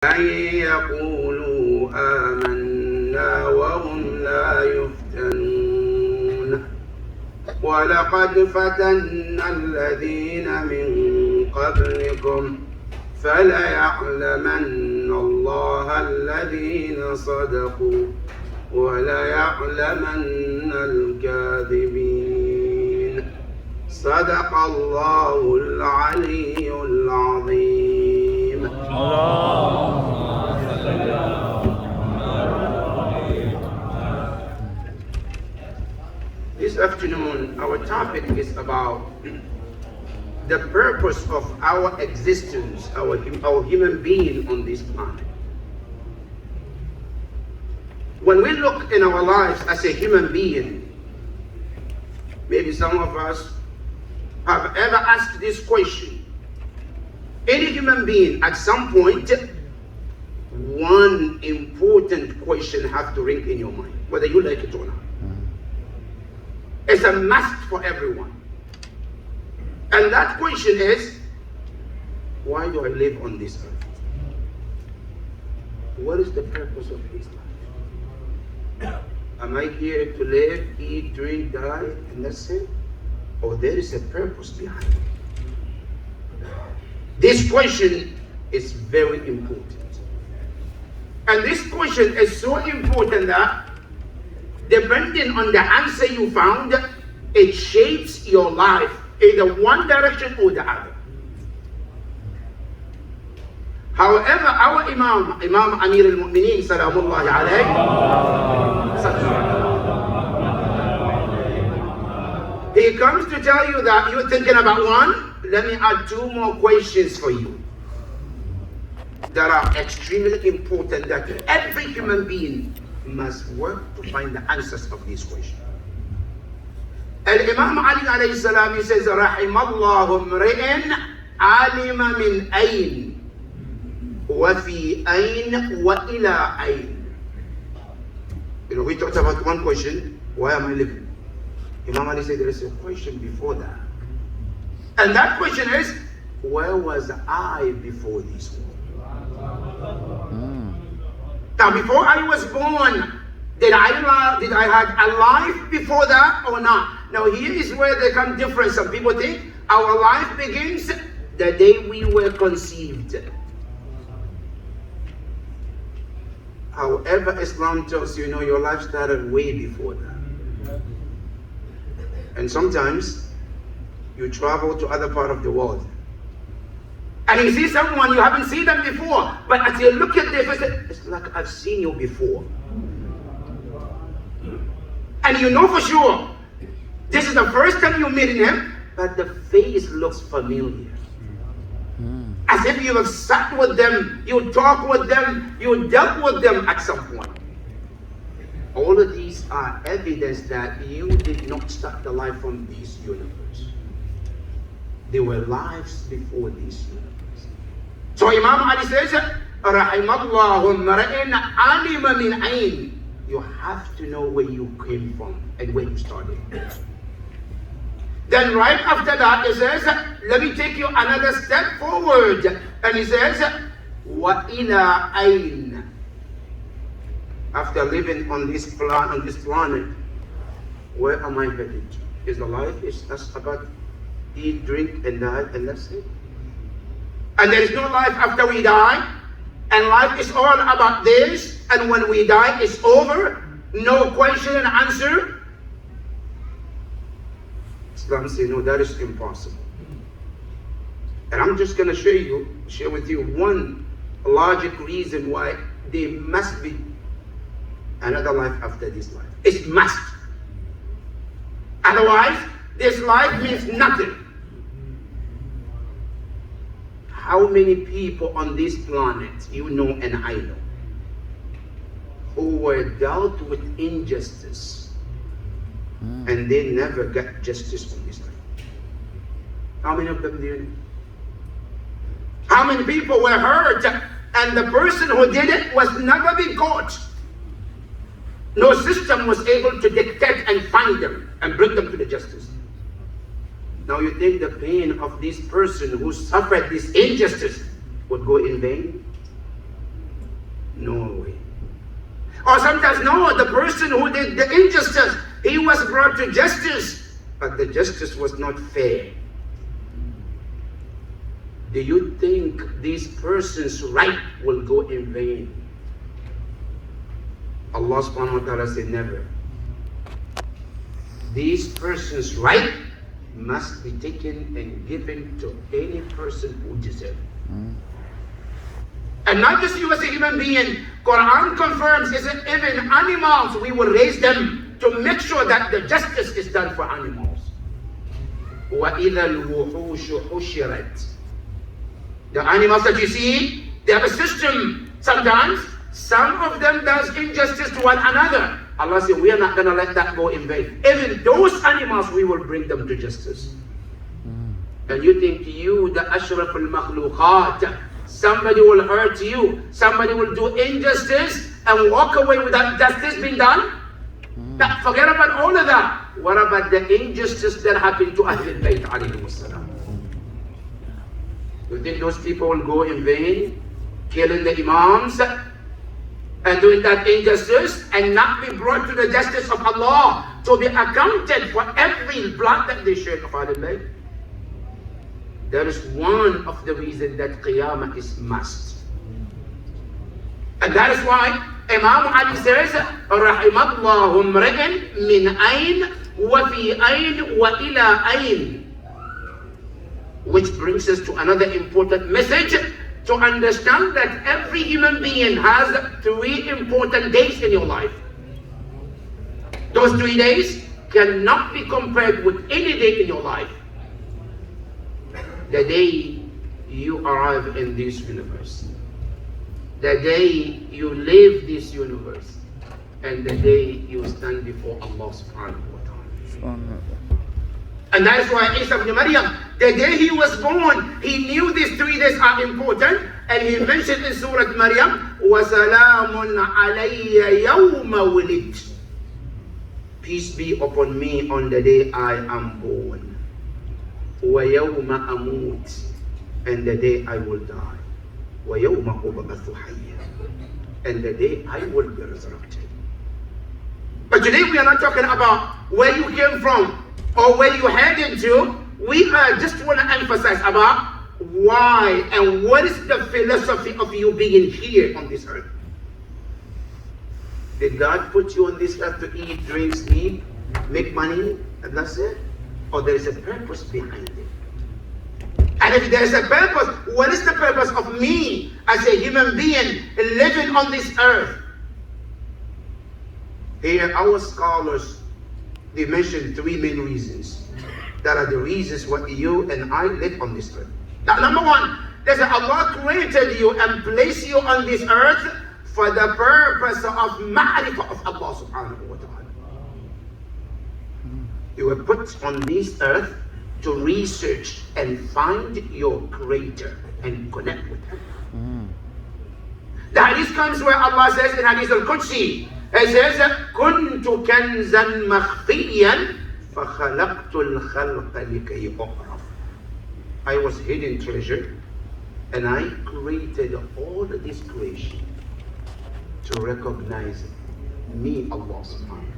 أن يقولوا آمنا وهم لا يفتنون ولقد فتنا الذين من قبلكم فليعلمن الله الذين صدقوا وليعلمن الكاذبين صدق الله العلي العظيم. This afternoon, our topic is about the purpose of our existence, our human being on this planet. When we look in our lives as a human being, maybe some of us have ever asked this question. Any human being at some point, one important question has to ring in your mind, whether you like it or not. It's a must for everyone. And that question is, why do I live on this earth? What is the purpose of this life? Am I here to live, eat, drink, die, and that's it? Or there is a purpose behind it? This question is very important. And this question is so important that depending on the answer you found, it shapes your life either one direction or the other. However, our Imam Amir al-Mu'mineen, salamullahi alayhi, he comes to tell you that you're thinking about one. Let me add two more questions for you that are extremely important, that every human being must work to find the answers of these questions. Imam Ali alayhi salam, he says, Rahimallahu mri'in alima min ayn wa fi ayn wa ila ayn. You know, we talked about one question, why am I living? Imam Ali said there is a question before that. And that question is, where was I before this world? Now, before I was born, did I have a life before that or not? Now, here is where they come different. Some people think our life begins the day we were conceived. However, Islam tells you, your life started way before that. And sometimes you travel to other part of the world, and you see someone you haven't seen them before, but as you look at their face, it's like I've seen you before. And you know for sure, this is the first time you're meeting him, but the face looks familiar. As if you have sat with them, you talk with them, you dealt with them at some point. All of these are evidence that you did not start the life from this universe. There were lives before this universe. So Imam Ali says, Rahimallahu mra'in alima min ayn. You have to know where you came from and where you started. Then right after that, he says, let me take you another step forward. And he says, wa ila ayn. After living on this planet, where am I headed? Is the life that's about eat, drink, and die, and that's it? And there is no life after we die, and life is all about this, and when we die, it's over, no question and answer. Islam says, no, that is impossible. And I'm just going to share with you one logic reason why there must be another life after this life. It must. Otherwise, this life means nothing. How many people on this planet you know and I know who were dealt with injustice and they never got justice on this life? How many of them do you know? How many people were hurt and the person who did it was never been caught? No system was able to detect and find them and bring them to the justice. Now you think the pain of this person who suffered this injustice would go in vain? Or sometimes, no, the person who did the injustice, he was brought to justice, but the justice was not fair. Do you think this person's right will go in vain? Allah subhanahu wa ta'ala said never. This person's right must be taken and given to any person who deserves it. And not just you as a human being. Quran confirms is that even animals, we will raise them to make sure that the justice is done for animals. وَإِذَا الْوُحُوشُ حُشِرَتْ. The animals that you see, they have a system. Sometimes, some of them does injustice to one another. Allah said, we are not going to let that go in vain. Even those animals, we will bring them to justice. And you think you, the Ashraf al-Makhluqat, somebody will hurt you, somebody will do injustice and walk away without justice being done? Now, forget about all of that. What about the injustice that happened to Ahl-e-Bait alayhi salam? You think those people will go in vain, killing the imams and doing that injustice and not be brought to the justice of Allah to be accounted for every blood that they shed of Ahl-e-Bait? There is one of the reasons that Qiyamah is must. And that is why Imam Ali says, رَحِمَ اللَّهُ امْرِئًا مِنْ أَيْنٍ وَفِي أَيْنٍ وَإِلَىٰ أَيْنٍ. Which brings us to another important message, to understand that every human being has 3 important days in your life. Those 3 days cannot be compared with any day in your life. The day you arrive in this universe, the day you leave this universe, and the day you stand before Allah subhanahu wa ta'ala. And that is why Isa ibn Maryam, the day he was born, he knew these 3 days are important, and he mentioned in Surah Maryam, وَسَلَامٌ عَلَيَّ يَوْمَ وُلِدْتُ. Peace be upon me on the day I am born. وَيَوْمَ أَمُوتُ, and the day I will die. وَيَوْمَ أُبْعَثُ حَيًّا, and the day I will be resurrected. But today we are not talking about where you came from or where you headed to. We just want to emphasize about why and what is the philosophy of you being here on this earth. Did God put you on this earth to eat, drink, sleep, make money, and that's it? Or there is a purpose behind it? And if there is a purpose, what is the purpose of me as a human being living on this earth? Here, our scholars, they mention 3 main reasons. That are the reasons why you and I live on this earth. Now, number 1, there's Allah created you and placed you on this earth for the purpose of ma'rifah of Allah subhanahu wa ta'ala. You were put on this earth to research and find your Creator and connect with Him. The hadith comes where Allah says in Hadith al-Qudsi, He says, كُنْتُ كَنْزًا مَخْفِيًّا فَخَلَقْتُ الْخَلْقَ لِكَيْ أُعْرَفَ. I was hidden treasure, and I created all of this creation to recognize me, Allah subhanahu.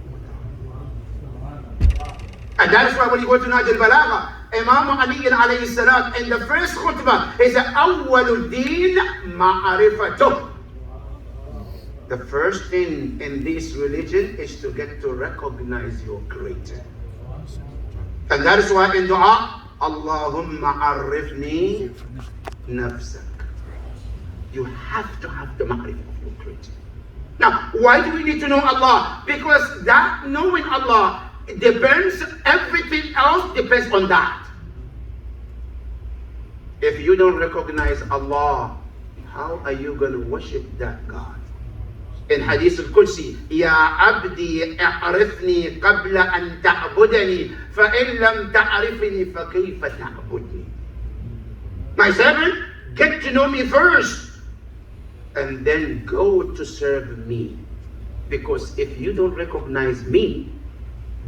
And that is why when you go to Nahj al-Balagha, Imam Ali alayhi salam, in the first khutbah, he said, أَوَّلُ الدِّينِ مَعْرِفَتُهُ. The first thing in this religion is to get to recognize your Creator. And that is why in dua, Allahumma arifni nafsak. You have to have the ma'rifah of your Creator. Now, why do we need to know Allah? Because that knowing Allah depends, everything else depends on that. If you don't recognize Allah, how are you going to worship that God? In Hadith al-Qudsi, Ya abdi a'rifni qabla an ta'budani, fa'in lam ta'rifni fa'kayfa ta'budni. My servant, get to know me first, and then go to serve me. Because if you don't recognize me,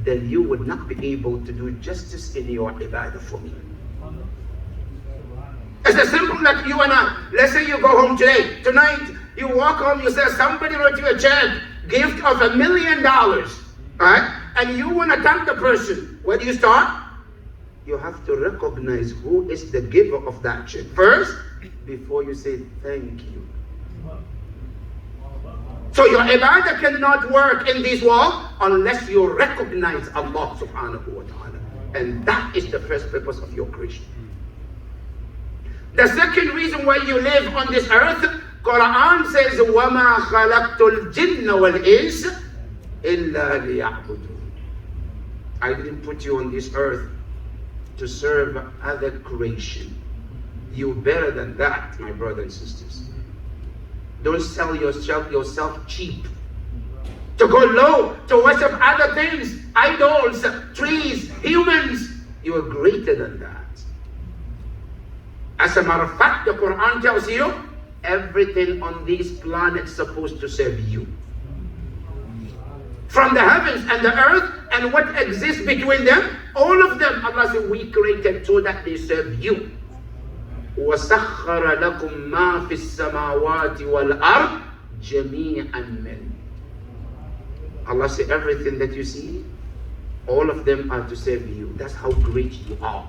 then you would not be able to do justice in your ibadah for me. It's as simple like you and I. Let's say you go home today. Tonight, you walk home, you say, somebody wrote you a check. gift of $1 million, right? And you want to thank the person. Where do you start? You have to recognize who is the giver of that check first before you say thank you. So your ibadah cannot work in this world unless you recognize Allah subhanahu wa ta'ala. And that is the first purpose of your creation. The second reason why you live on this earth, Quran says, وَمَا خَلَقْتُ الْجِنَّ وَالْإِنسَ إِلَّا لِيَعْبُدُونَ. I didn't put you on this earth to serve other creation. You're better than that, my brothers and sisters. Don't sell yourself cheap. To go low, to worship other things, idols, trees, humans. You are greater than that. As a matter of fact, the Quran tells you, everything on this planet is supposed to serve you. From the heavens and the earth and what exists between them, all of them, Allah said, we created so that they serve you. وَسَخَّرَ لَكُم مَّا فِي السَّمَاوَاتِ وَالْأَرْضِ جَمِيعًا مِّنْهُ. Allah said, everything that you see, all of them are to serve you. That's how great you are.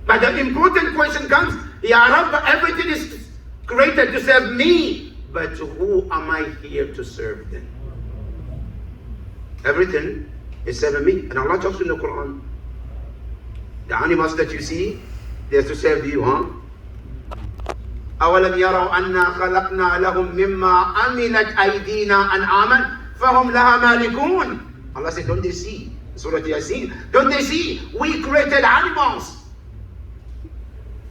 But the important question comes, Ya Rabb, everything is created to serve me, but who am I here to serve then? Everything is serving me. And Allah talks in the Quran. The animals that you see, they're to serve you, huh? أَوَلَمْ يَرَوْا أَنَّا خَلَقْنَا لَهُم مِّمَّا عَمِلَتْ أَيْدِينَا أَنْعَامًا فَهُمْ لَهَا مَالِكُونَ. Allah said, don't they see? Surah Yasin. Don't they see? We created animals.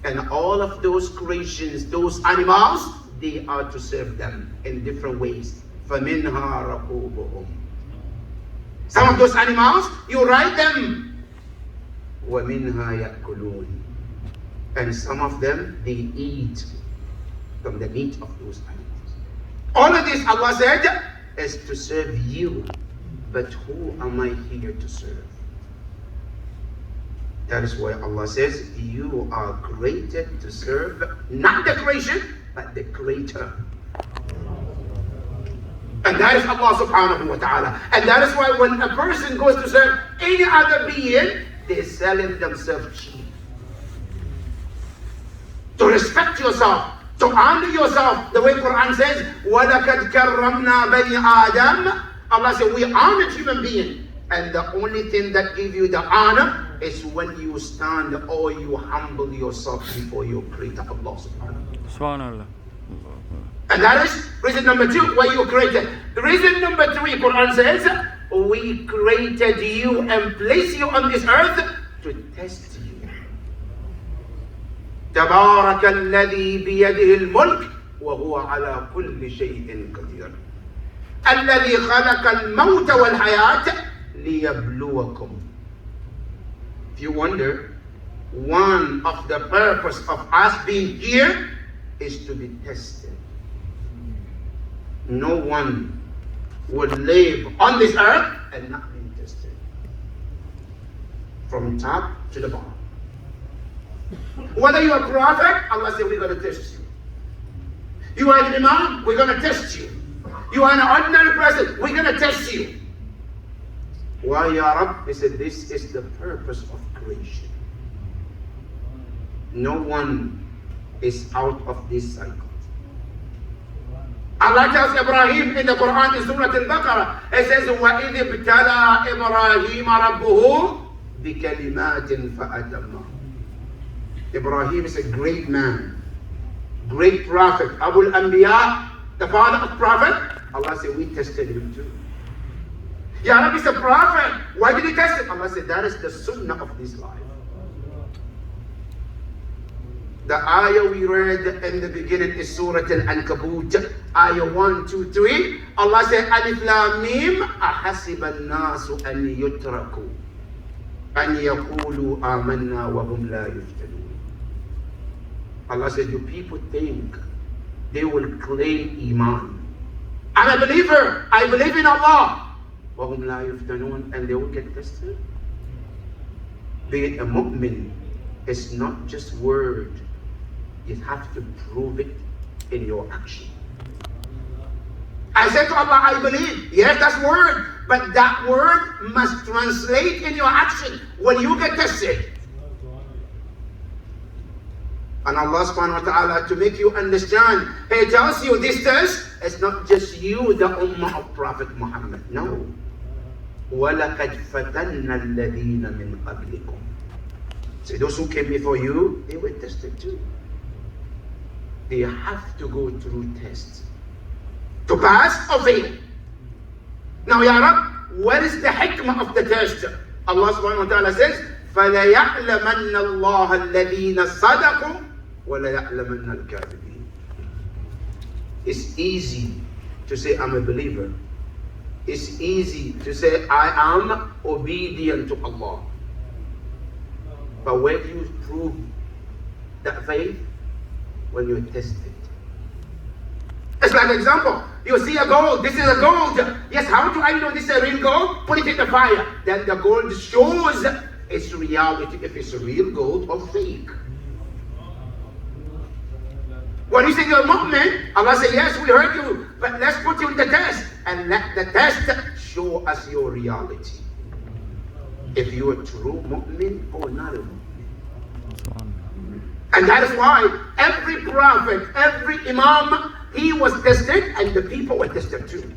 And all of those creations, those animals, they are to serve them in different ways. فَمِنْهَا رَكُوبُهُمْ. Some of those animals, you ride them. وَمِنْهَا يَأْكُلُونَ. And some of them, they eat from the meat of those animals. All of this, Allah said, is to serve you. But who am I here to serve? That is why Allah says, you are created to serve not the creation, but the Creator. And that is Allah subhanahu wa ta'ala. And that is why when a person goes to serve any other being, they're selling themselves cheap. To respect yourself, to honor yourself, the way Quran says, وَلَقَدْ كَرَّمْنَا بَنِي آدَمَ. Allah said, we honored human beings. And the only thing that gives you the honor is when you stand or you humble yourself before your Creator, Allah subhanahu wa ta'ala. And that is reason number 2, why you created. Reason number 3, Quran says, we created you and placed you on this earth to test you. تبارك الذي بيده الملك وهو على كل شيء قدير الذي خلق الموت والحياة ليبلوكم. If you wonder, one of the purpose of us being here is to be tested. No one would live on this earth and not be tested. From top to the bottom. Whether you're a prophet, Allah said, we're going to test you. You are an imam, we're going to test you. You are an ordinary person, we're going to test you. Why, Ya Rab? He said, this is the purpose of creation. No one is out of this cycle. Allah tells Ibrahim in the Quran in Surah Al-Baqarah, it says, وَإِذِ ابْتَلَى إِبْرَاهِيمَ رَبُّهُ بِكَلِمَاتٍ فَأَتَمَّهُ. Ibrahim is a great man, great prophet, Abu al-Anbiya, the father of prophet. Allah said, we tested him too. Ya Rabbi is a prophet. Why did he test it? Allah said, that is the sunnah of this life. The ayah we read in the beginning is Surah Al-Ankabut, ayah 1, 2, 3. Allah said, Alif Lam Mim, ahasiba an-nasu an yutraku an yaqulu amanna wa hum la yuftanun. Allah said, do people think they will claim Iman? I'm a believer. I believe in Allah. وَهُمْ لَا يُفْتَنُونَ. And they will get tested. Being a mu'min is not just word. You have to prove it in your action. I said to Allah, I believe. Yes, that's word. But that word must translate in your action when you get tested. And Allah subhanahu wa ta'ala, to make you understand, He tells you this test, it's not just you, the ummah of Prophet Muhammad. No. وَلَقَدْ فَتَنَّ الَّذِينَ مِنْ قَبْلِكُمْ. So those who came before you, they were tested too. They have to go through tests to pass or fail. Now, Ya Rab, what is the hikmah of the test? Allah subhanahu wa ta'ala says, فَلَيَعْلَمَنَّ اللَّهَ الَّذِينَ صَدَقُوا وَلَيَعْلَمَنَّ الْكَاذِبِينَ. It's easy to say, I'm a believer. It's easy to say, I am obedient to Allah. But where do you prove that faith? When you're tested. It's like an example. You see a gold. This is a gold. Yes, how do I know this is a real gold? Put it in the fire. Then the gold shows its reality, if it's real gold or fake. When you say you're a mu'min, Allah says, yes, we heard you, but let's put you in the test. And let the test show us your reality. If you're a true mu'min or not a mu'min. And that is why every prophet, every imam, he was tested and the people were tested too.